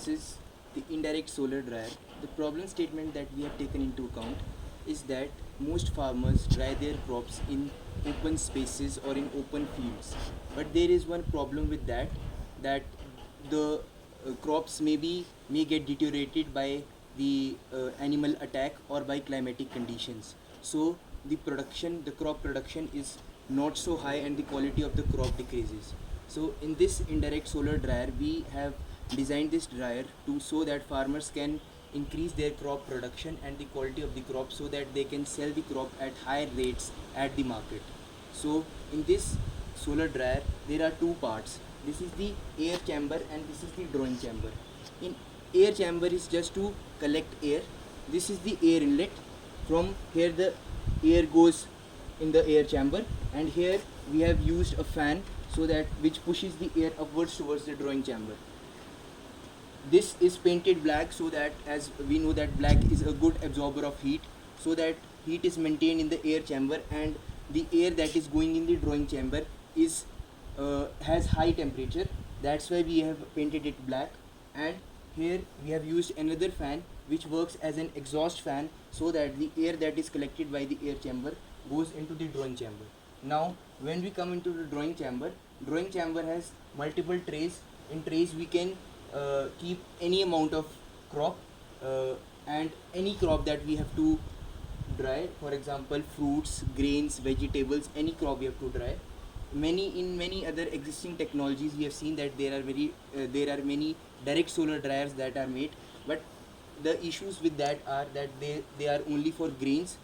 this is the indirect solar dryer. The problem statement that we have taken into account is that most farmers dry their crops in open spaces or in open fields. But there is one problem with that the crops may get deteriorated by the animal attack or by climatic conditions. So the crop production is not so high and the quality of the crop decreases. So in this indirect solar dryer, we have designed this dryer to so that farmers can increase their crop production and the quality of the crop so that they can sell the crop at higher rates at the market. So in this solar dryer there are two parts. This is the air chamber and this is the drawing chamber. In air chamber is just to collect air. This is the air inlet. From here the air goes in the air chamber, and here we have used a fan so that which pushes the air upwards towards the drawing chamber. This is painted black so that, as we know that black is a good absorber of heat, so that heat is maintained in the air chamber and the air that is going in the drawing chamber is has high temperature. That's why we have painted it black. And here we have used another fan which works as an exhaust fan so that the air that is collected by the air chamber goes into the drawing chamber. Now when we come into the drawing chamber has multiple trays. In trays we can keep any amount of crop and any crop that we have to dry. For example, fruits, grains, vegetables, any crop we have to dry. In many other existing technologies we have seen that there are many direct solar dryers that are made, but the issues with that are that they are only for grains,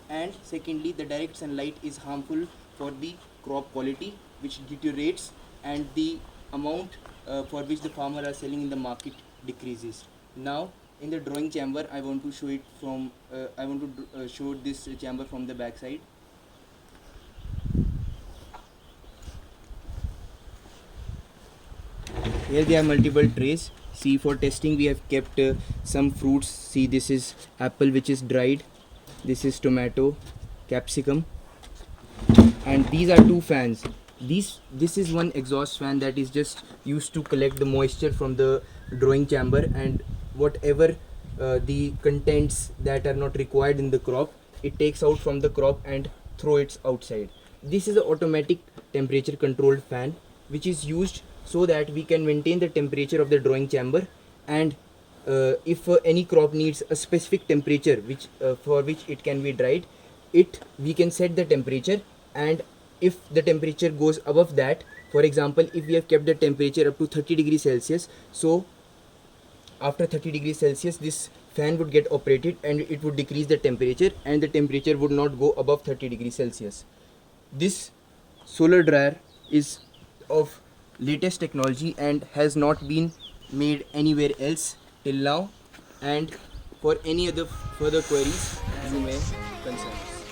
and secondly the direct sunlight is harmful for the crop quality, which deteriorates, and the amount for which the farmer are selling in the market decreases. Now in the drawing chamber I want to show it from show this chamber from the back side. Here there are multiple trays. See, for testing we have kept some fruits. See, this is apple which is dried, this is tomato, capsicum, and these are two fans. This is one exhaust fan that is just used to collect the moisture from the drawing chamber, and whatever the contents that are not required in the crop, it takes out from the crop and throw it outside. This is an automatic temperature controlled fan which is used so that we can maintain the temperature of the drawing chamber, and if any crop needs a specific temperature which for which it can be dried, we can set the temperature, and if the temperature goes above that, for example if we have kept the temperature up to 30 degrees Celsius, so after 30 degrees Celsius this fan would get operated and it would decrease the temperature, and the temperature would not go above 30 degrees Celsius. This solar dryer is of latest technology and has not been made anywhere else till now, and for any other further queries you may consult us.